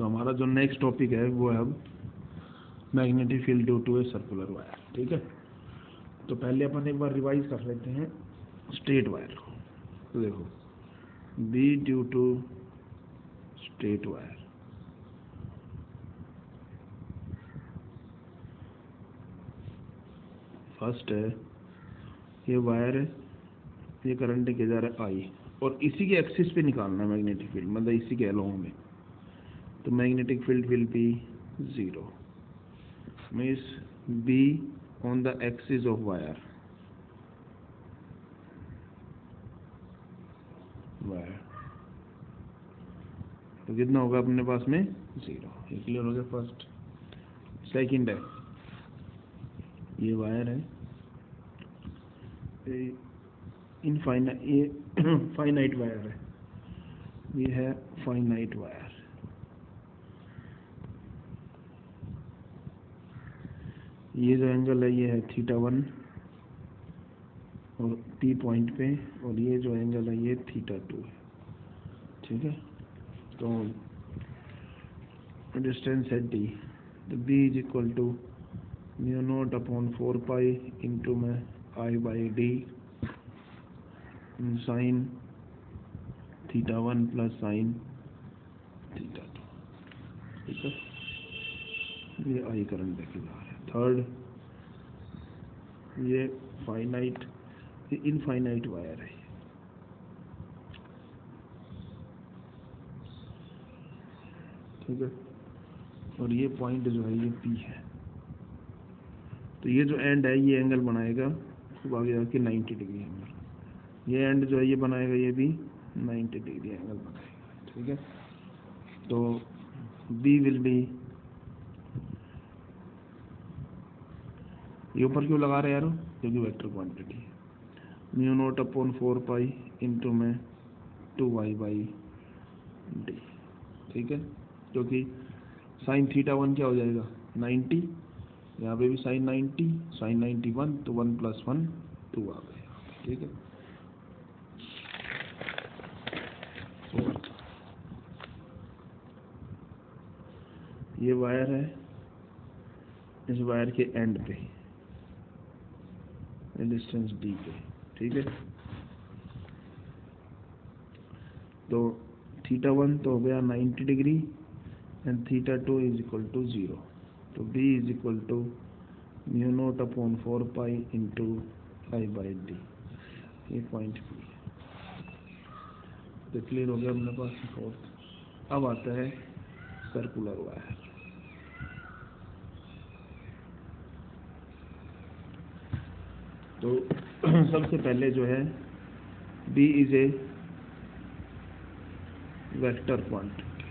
तो हमारा जो नेक्स्ट टॉपिक है वो है अब magnetic field due to a circular wire. ठीक है, तो पहले अपन एक बार रिवाइज कर लेते हैं स्ट्रेट वायर को। तो देखो, B due to straight wire, first है ये वायर है, ये करंट के जा रहा है आई, और इसी के एक्सिस पे निकालना है मैग्नेटिक फील्ड, मतलब इसी के अलोंग में। तो magnetic field will B 0, means be on the axis of wire, तो कितना होगा अपने पास में 0। ये क्लियर हो गया फर्स्ट। सेकंड है, ये वायर है, ये फाइनाइट वायर है, ये है फाइनाइट वायर। ये जो एंगल है ये है θ1 और P पॉइंट पे, और ये जो एंगल है ये θ2 है। ठीक है, तो डिस्टेंस है d, तो B is equal to μ0/4 into में I/d साइन θ1 प्लस साइन θ2। ठीक है, ये आई करंट देखिए बाहर है। थर्ड, ये फाइनाइट, ये इनफाइनाइट वायर है, ठीक है, और ये पॉइंट जो है ये P है। तो ये जो एंड है ये एंगल बनाएगा खूब आगे जाके 90 डिग्री एंगल, ये एंड जो है ये बनाएगा ये भी 90 डिग्री एंगल बनाएगा। ठीक है, तो B विल बी, ये ऊपर क्यों लगा रहे हैं यार, क्योंकि वेक्टर क्वांटिटी है, μ0/4 इंटू में 2y/d। ठीक है, क्योंकि साइन θ1 क्या हो जाएगा 90, यहाँ पे भी साइन 90, साइन 91, तो 1 + 1 2 आ गया। ठीक है, ये वायर है, इस वायर के एंड पे डिस्टेंस d पे। ठीक है, तो θ1 तो हो गया 90 degree and θ2 is equal to 0, तो B is equal to μ0/4 into I/d, ये पॉइंट P है। तो क्लियर हो गया अपने पास फोर्थ। अब आता है सर्कुलर वायर। तो सबसे पहले जो है B is a vector quantity.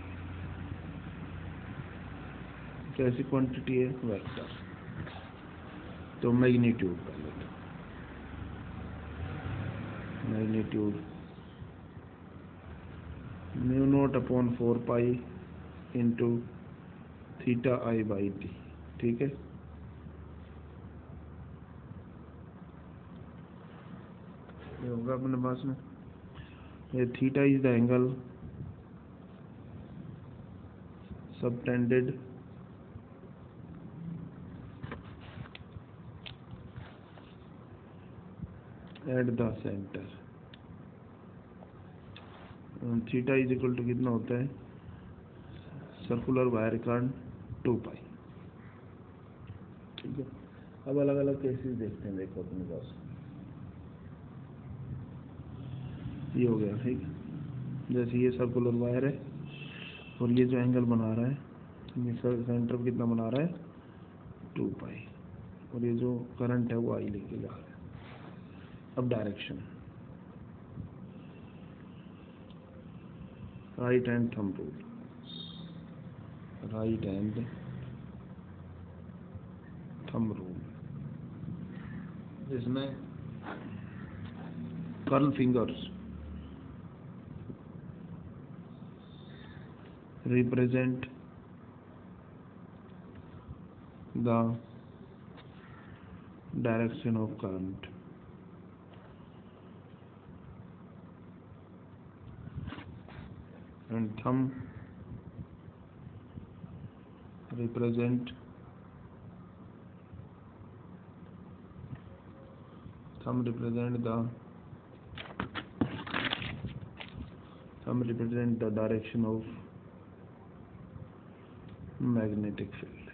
कैसी क्वांटिटी है, वेक्टर। तो मैग्नीट्यूड पहले, तो मैग्नीट्यूड μ0/4 इंटू θI/d। ठीक है, ये होगा अपने पास में, ये theta is the angle subtended at the centre. Theta is equal to कितना होता है, सर्कुलर वायर का 2π। ठीक है, अब अलग अलग केसेस देखते हैं। देखो अपने पास ये हो गया। ठीक है, जैसे ये सर्कुलर वायर है और ये जो एंगल बना रहा है, ये सेंटर पे कितना बना रहा है 2π, और ये जो करंट है वो आई लेके जा रहा है। अब direction, right hand thumb rule, right hand thumb rule, जिसमें curl fingers represent the direction of current, and thumb represent the direction of magnetic field,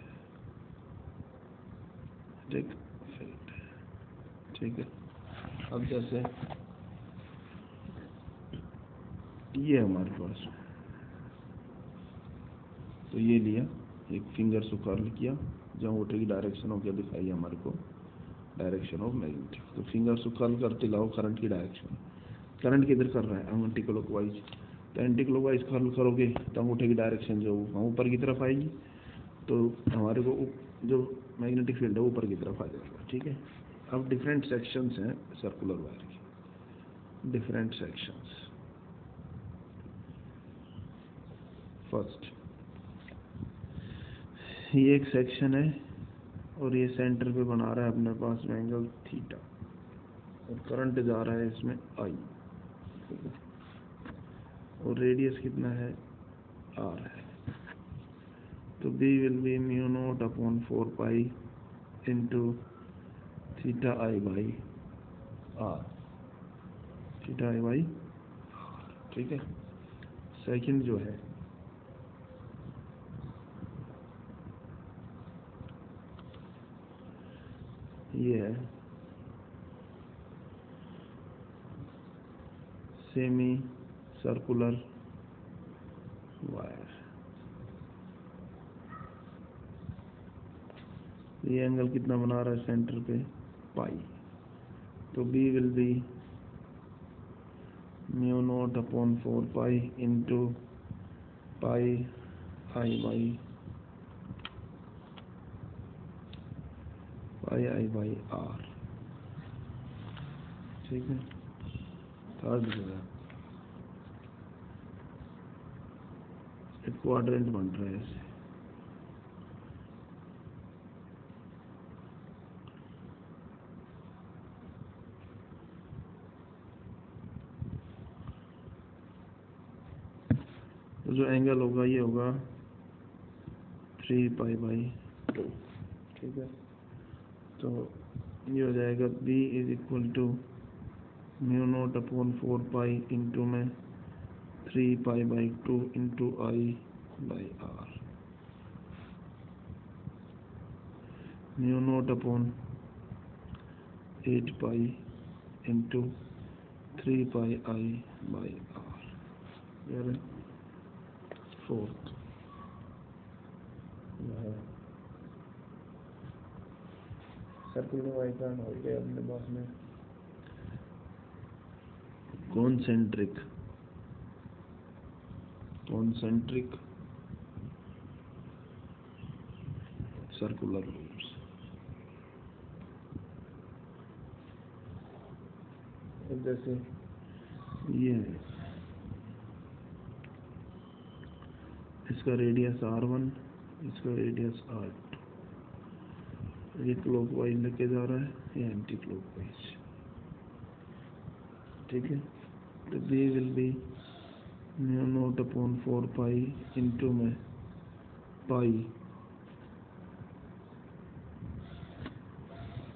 ठीक है। अब जैसे ये हमारे पास, तो ये लिया, एक फिंगर से कर्ल किया, जहाँ उठेगी डायरेक्शन ऑफ क्या दिखाई हमारे को, डायरेक्शन ऑफ मैग्नेटिक। तो फिंगर से कर्ल करते लाओ करंट की डायरेक्शन, करंट किधर कर रहा है, एंटी क्लॉकवाइज, तो एंटी क्लॉकवाइज कर्ल करोगे तो अंगूठे की डायरेक्शन जो वहाँ ऊपर की तरफ आएगी, तो हमारे को जो मैग्नेटिक फील्ड है ऊपर की तरफ आ जाएगा, ठीक है। अब डिफरेंट सेक्शंस हैं सर्कुलर वायर की, डिफरेंट सेक्शंस। फर्स्ट ये एक सेक्शन है और ये सेंटर पे बना रहा है अपने पास एंगल थीटा, और करंट जा रहा है इसमें आई, और रेडियस कितना है, आर है। तो B will be mu not upon 4 pi into theta I by R, theta I by, ठीक है। सेकंड जो है ये है सेमी सर्कुलर वायर, ये एंगल कितना बना रहा है सेंटर पे, पाई। तो B will be mu not upon 4 pi into pi I by R, ठीक है। थर्ड जो है एक क्वाड्रेंट बन रहा है ऐसे, तो जो एंगल होगा ये होगा 3 पाई बाई 2, ठीक है। तो ये हो जाएगा B is equal to mu not upon 4 pi into में 3 pi by 2 into I by R, mu not upon 8 pi into 3 pi I by R. यार फोर्थ सर्कुलर वाइब्रेशन हो गया अपने पास में कॉन्सेंट्रिक सर्कुलर लूप्स। जैसे ये है, इसका रेडियस R1, इसका रेडियस R2, ये क्लॉकवाइज लेके जा रहा है, ये एंटी क्लॉकवाइज, ठीक है। तो B will be mu not upon 4 pi into में पाई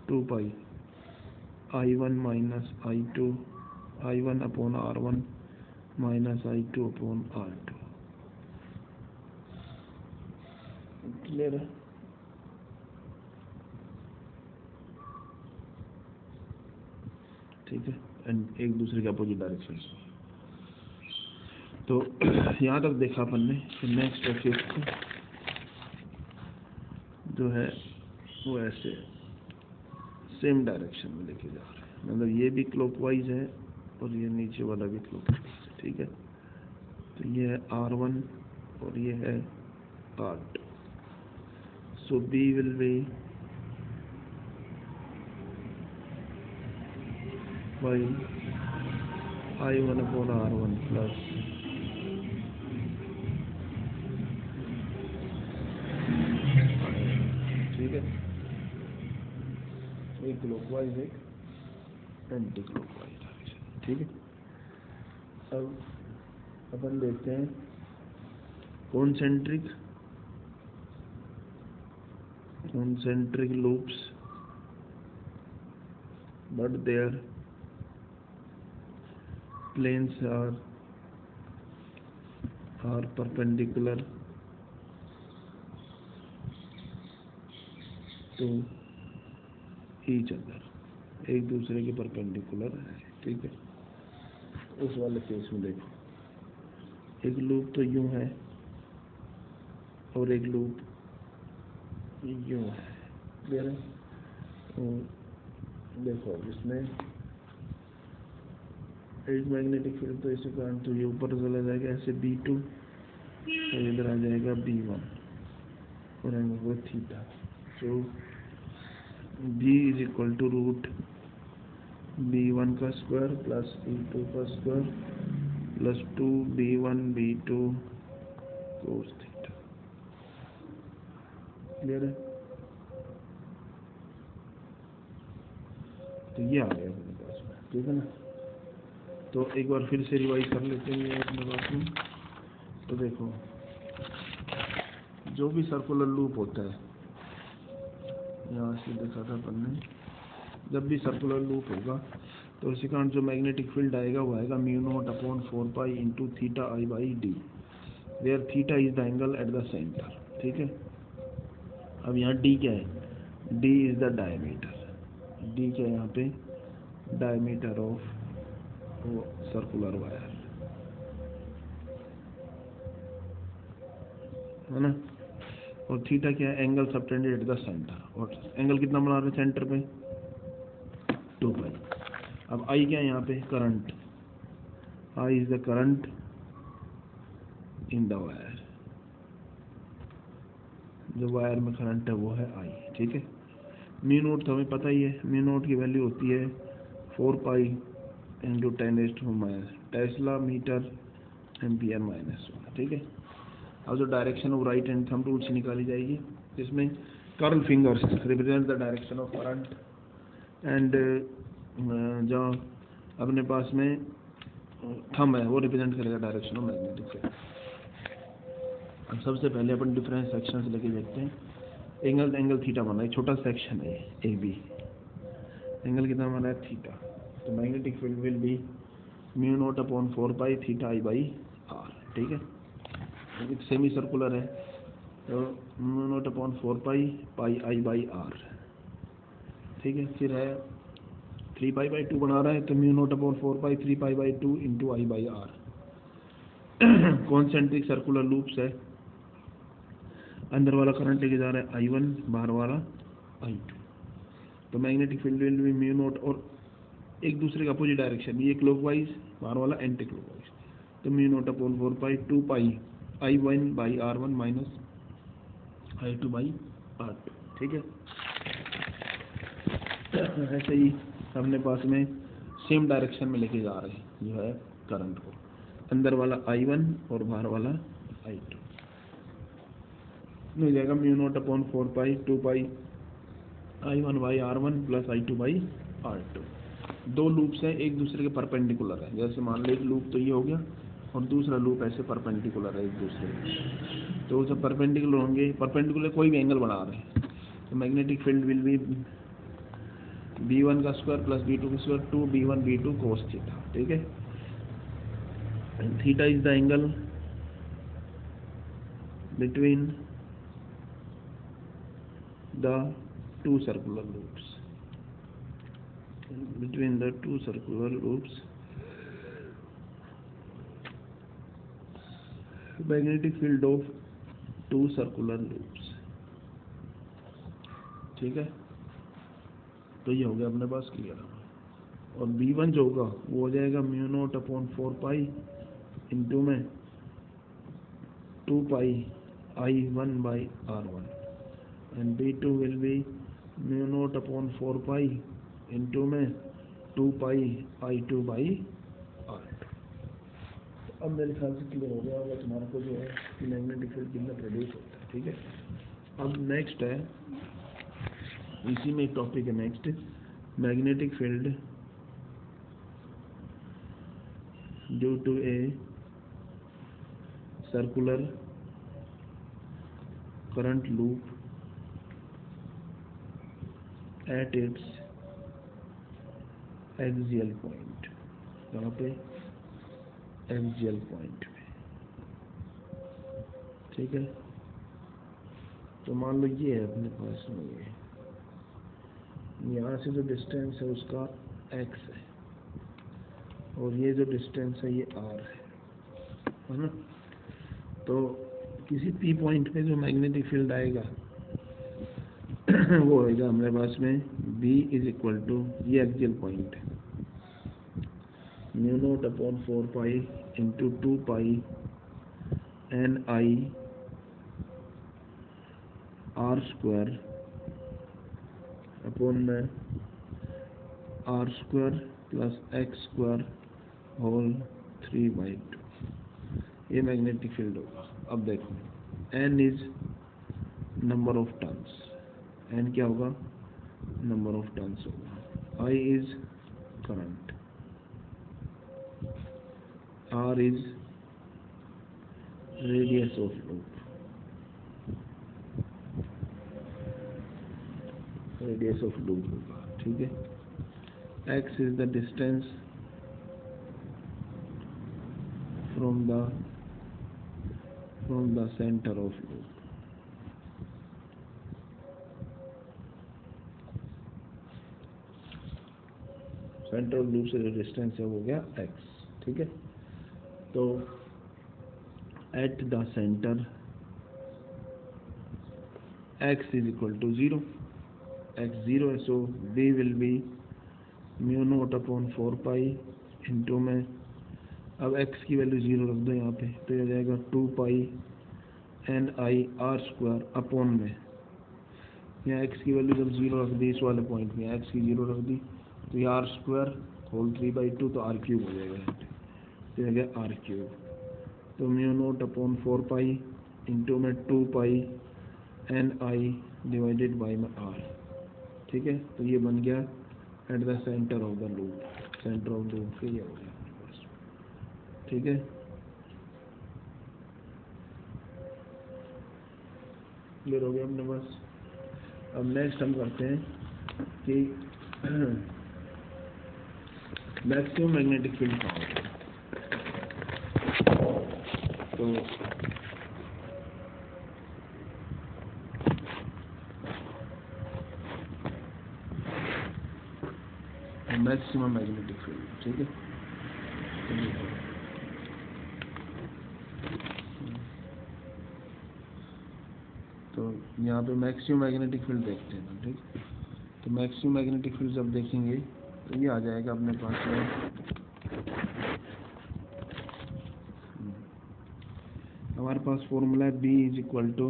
2 पाई I1 minus I2, I1 upon R1 minus I2 upon R2, clear है। ठीक है, एंड एक दूसरे के अपोजिट डायरेक्शन। तो यहाँ तक देखा अपन ने। नेक्स्ट और फिफ्थ जो है वो ऐसे सेम डायरेक्शन में लेके जा रहे हैं, मतलब ये भी क्लॉकवाइज है और ये नीचे वाला भी क्लॉकवाइज है, ठीक है। तो ये है R1 और ये है R2। So B will B by I1 upon R1 plus ठीक है, एक क्लॉकवाइज एक एंटी क्लॉकवाइज डायरेक्शन, ठीक है। अब अपन देखते हैं concentric concentric loops, but their planes are perpendicular to each other, एक दूसरे के परपेंडिकुलर है। ठीक है, उस वाले केस में देखो, एक लूप तो यूं है और एक लूप यूं है, क्लियर है। और देखो इसमें एक मैग्नेटिक फील्ड तो इसी कारण तो ये ऊपर चला जाएगा ऐसे B2 और इधर आ जाएगा B1 और angle theta. So B is equal to root B1 का स्क्वायर प्लस B2 का square plus 2B1 B2 cos theta. Clear है, तो ये आ गया अपने पास में। ठीक है ना, तो एक बार फिर से रिवाइज कर लेते हैं अपने पास में। तो देखो, जो भी सर्कुलर लूप होता है, यहाँ से देखा था अपन ने, जब भी सर्कुलर लूप होगा तो इसी कारण जो मैग्नेटिक फील्ड आएगा वो आएगा μ0/4π into theta I by D, where theta is the angle at the centre. ठीक है, अब यहाँ डी क्या है, D is the diameter, D क्या है यहाँ पे, डायमीटर ऑफ सर्कुलर वायर, है ना। और थीटा क्या है, angle subtended at the centre, और एंगल कितना बना रहे हैं सेंटर पे, 2π। अब आई क्या है यहाँ पे, current, I is the current in the wire, जो वायर में करंट है वो है आई। ठीक है, म्यू नोट तो हमें पता ही है, म्यू नोट की वैल्यू होती है 4π इंटू 10⁻⁻, टेस्ला मीटर एम्पियर -1। ठीक है, अब जो direction of right hand thumb rule से निकाली जाएगी, जिसमें curl fingers represent the direction of current and जो अपने पास में थंब है वो रिप्रेजेंट करेगा डायरेक्शन ऑफ मैग्नेटिक फील्ड। अब सबसे पहले अपन डिफरेंस सेक्शन से लेके देखते हैं। एंगल थीटा बना है, छोटा सेक्शन है ए बी, एंगल कितना बना है, थीटा। तो magnetic field will be μ0/4π theta I by R. ठीक है, सेमी सर्कुलर है तो μ0/4π पाई आई बाई आर। ठीक है, फिर है 3π/2 बना रहा है तो μ0/4π 3π/2 into I by R. Concentric circular loops है, अंदर वाला करंट लेके जा रहा है I1, बाहर वाला I2। तो मैग्नेटिक फील्ड विल बी μ0, और एक दूसरे का अपोजिट डायरेक्शन, ये क्लॉकवाइज, बाहर वाला एंटी क्लॉकवाइज। तो μ0/4π 2π I1/R1 माइनस I2/R2। ठीक है, ऐसे ही अपने पास में सेम डायरेक्शन में लेके जा रहे हैं जो है करंट को, अंदर वाला I1 और बाहर वाला I2। मिल जाएगा μ0/4π 2π I1/R1 प्लस I2/R2। दो लूप्स हैं, एक दूसरे के परपेंडिकुलर है, जैसे मान लो एक लूप तो ये हो गया और दूसरा लूप ऐसे परपेंडिकुलर है एक दूसरे के, तो जब परपेंडिकुलर होंगे, परपेंडिकुलर कोई भी एंगल बना रहे हैं, तो magnetic field will B B1 का स्क्वायर प्लस B2 का square 2B1 B2 cos theta. ठीक है, theta is the angle between the two circular loops, between the two circular loops magnetic field of two circular loops। ठीक है, तो ये हो गया अपने पास क्लियर। और B1 जो होगा वो हो जाएगा μ0/4π इंटू में 2π I1/R1 and B2 will be μ0/4π into में 2π I2/R2। अब मेरे ख्याल से क्लियर हो गया होगा तुम्हारे को जो है कि मैग्नेटिक फील्ड कितना प्रोड्यूस होता है। ठीक है, अब नेक्स्ट है, इसी में एक टॉपिक है next, magnetic field due to a circular current loop at its axial point, यहाँ पे एक्सियल पॉइंट में, ठीक है। तो मान लो ये है अपने पास में, ये यहाँ से जो डिस्टेंस है उसका x है और ये जो डिस्टेंस है ये r है ना। तो किसी p पॉइंट पे जो मैग्नेटिक फील्ड आएगा वो होएगा हमारे पास में B इज इक्वल टू, ये एक्सियल पॉइंट है, mu not upon 4 pi into 2 pi N I R square upon में R square plus X square whole 3/2, ये मैग्नेटिक फील्ड होगा। अब देखो N is number of turns, N क्या होगा, number of turns होगा, I is current, R is radius of loop, radius of loop होगा, ठीक है। X is the distance from the centre of loop, centre of loop से जो distance है वो हो गया x, ठीक है। तो at the centre x is equal to 0, x 0 है, so b will be mu not upon 4 pi into में, अब x की वैल्यू 0 रख दो यहाँ पे, तो ये जाएगा 2 pi N I R square upon में, यहाँ x की वैल्यू जब 0 रख दी इस वाले पॉइंट में, x की 0 रख दी तो ये आर स्क्वायर होल 3/2, तो आर क्यूब हो जाएगा, तो हो गया आर क्यूब। तो mu naught upon 4 pi into में 2 pi N I divided by में आर, ठीक है। तो ये बन गया eight the centre of the loop, centre of loop के ये हो गया अपने पास, ठीक है। क्लियर हो गया अपने पास। अब नेक्स्ट हम करते हैं कि मैक्सिमम मैग्नेटिक फील्ड कहाँ होता है। तो मैक्सिमम मैग्नेटिक फील्ड, ठीक है। तो यहाँ पे मैक्सिमम मैग्नेटिक फील्ड देखते हैं, ठीक। तो मैक्सिमम मैग्नेटिक फील्ड जब देखेंगे तो ये आ जाएगा अपने पास में, हमारे पास फॉर्मूला है B is equal to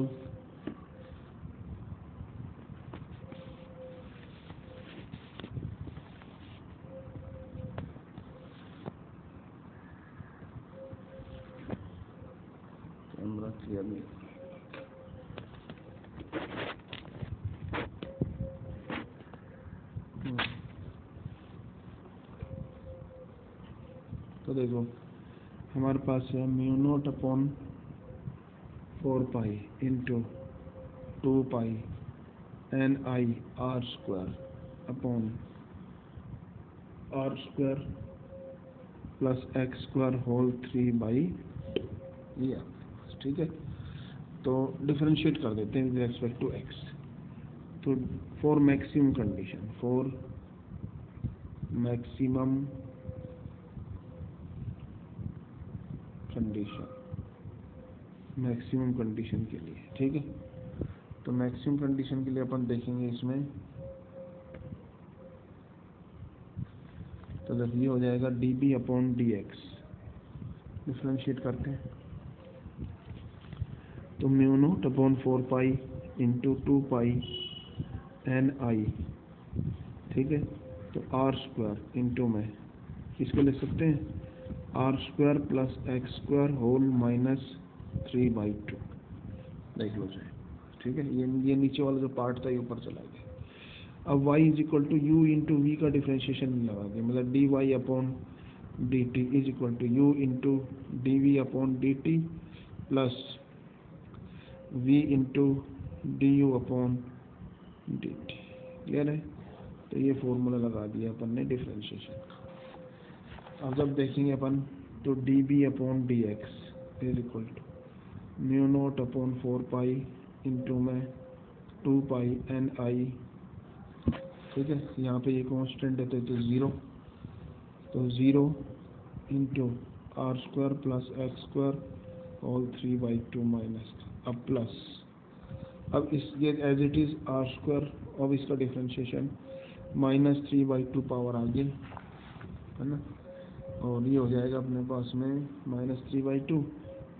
camera clear नहीं, तो देखो हमारे पास है mu not upon 4 pi into 2 pi N I R square upon R square plus X square whole 3/2, ये ठीक है। तो डिफरेंशिएट कर देते हैं विद रेस्पेक्ट टू एक्स। तो for maximum condition, for maximum condition, maximum condition के लिए, ठीक है। तो मैक्सिमम कंडीशन के लिए अपन देखेंगे इसमें, तो जब ये हो जाएगा dB अपॉन dx, डिफरेंशिएट करते हैं तो mu naught upon 4 pi into 2 pi N आई, ठीक है। तो आर स्क्वायर इंटू में किसको लिख सकते हैं, R square plus X square whole minus 3/2, देख लो जाए, ठीक है। ये नीचे वाला जो पार्ट था ये ऊपर चला गया। अब y is equal to U into V का डिफ्रेंशिएशन लगा दिया, मतलब D Y upon D T is equal to U into D V upon D T plus v into D U upon D T, clear है। तो ये formula लगा दिया अपन ने डिफरेंशिएशन। अब जब देखेंगे अपन तो D B upon D X is equal to mu note upon 4 pi into में 2 पाई एन आई, ठीक है। यहाँ पे ये कांस्टेंट है तो 0, तो 0 into R square plus X square whole 3/2 minus, अब प्लस, अब इस ये as it is R square, अब इसका डिफरेंशिएशन -3/2 पावर आगे, है ना, और ये हो जाएगा अपने पास में -3/2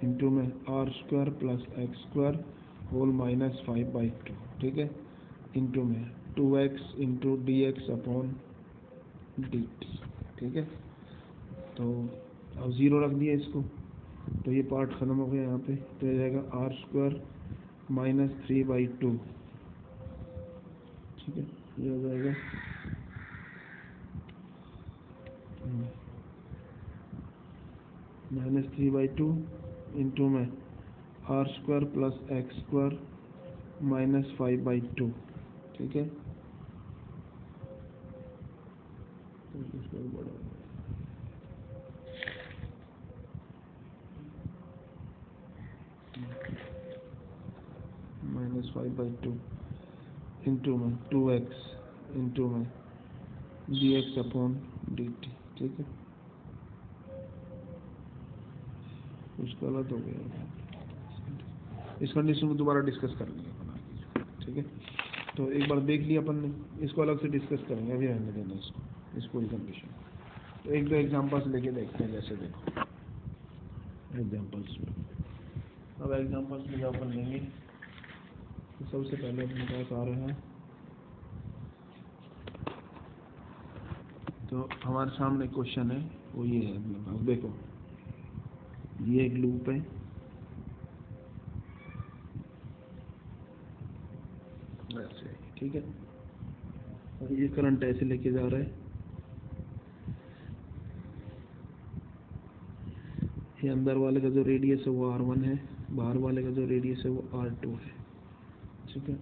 इंटू में R square plus X square whole -5/2, ठीक है, इंटू में 2x into D X upon D T, ठीक है। तो अब 0 रख दिया इसको, तो ये पार्ट ख़त्म हो गया यहाँ पे, तो हो जाएगा आर स्क्वायर -3/2, ठीक है, ये हो जाएगा -3/2 इंटू में R square plus X square -5/2, ठीक है। -5/2 इंटू में 2x इंटू में dx अपॉन dt, ठीक है। कुछ गलत हो गया, इस कंडीशन को दोबारा डिस्कस कर लेंगे अपन, ठीक है। तो एक बार देख लिया अपन ने, इसको अलग से डिस्कस करेंगे, अभी रहने देना इसको, इस पूरी कंडीशन। तो एक दो एग्जांपल्स लेके देखते हैं, जैसे देखो एग्जांपल्स में, अब एग्जांपल्स में जब अपन लेंगे तो सबसे पहले अपने पास आ रहे हैं, तो हमारे सामने क्वेश्चन है वो ये है अपने पास, देखो ये एक लूप है, ऐसे, ठीक है, और ये करंट ऐसे लेके जा रहा है, ये अंदर वाले का जो रेडियस है वो R1 है, बाहर वाले का जो रेडियस है वो R2 है, ठीक है,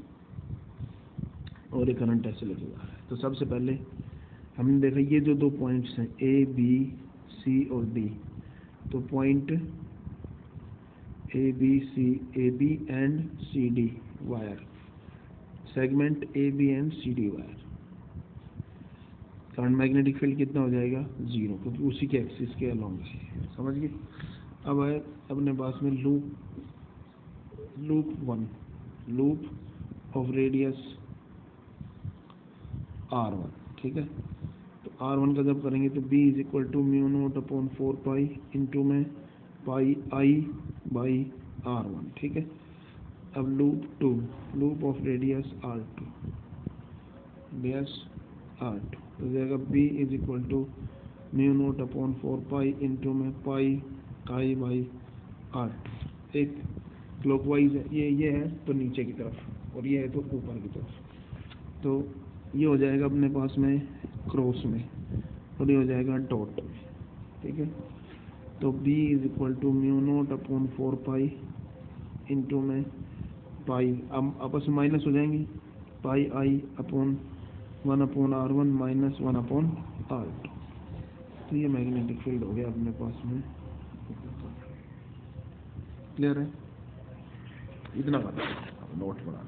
और ये करंट ऐसे लेके जा रहा है। तो सबसे पहले हमने देखा ये जो दो पॉइंट्स हैं A, B, C और D, तो point A, B, C, AB and CD wire, segment AB and CD wire, current magnetic field कितना हो जाएगा 0, क्योंकि उसी के एक्सिस के अलोंग है, समझ गए। अब है अपने पास में loop 1, loop of radius R1, ठीक है। तो R1 का जब करेंगे तो B is equal to mu note upon 4 pi into में पाई आई बाई R1, ठीक है। अब loop 2, loop of radius R2, तो जाएगा B is equal to mu note upon 4 pi into में पाई आई बाई R2, एक clockwise है, ये है तो नीचे की तरफ, और ये है तो ऊपर की तरफ, तो ये हो जाएगा अपने पास में क्रॉस में, और ये हो जाएगा डॉट में, ठीक है। तो B is equal to mu note upon 4 pi into में पाई, अब आपस में माइनस हो जाएंगे, pi I upon 1 upon R1 minus 1 upon R2, तो ये मैग्नेटिक फील्ड हो गया अपने पास में, क्लियर है, इतना बना नोट बना।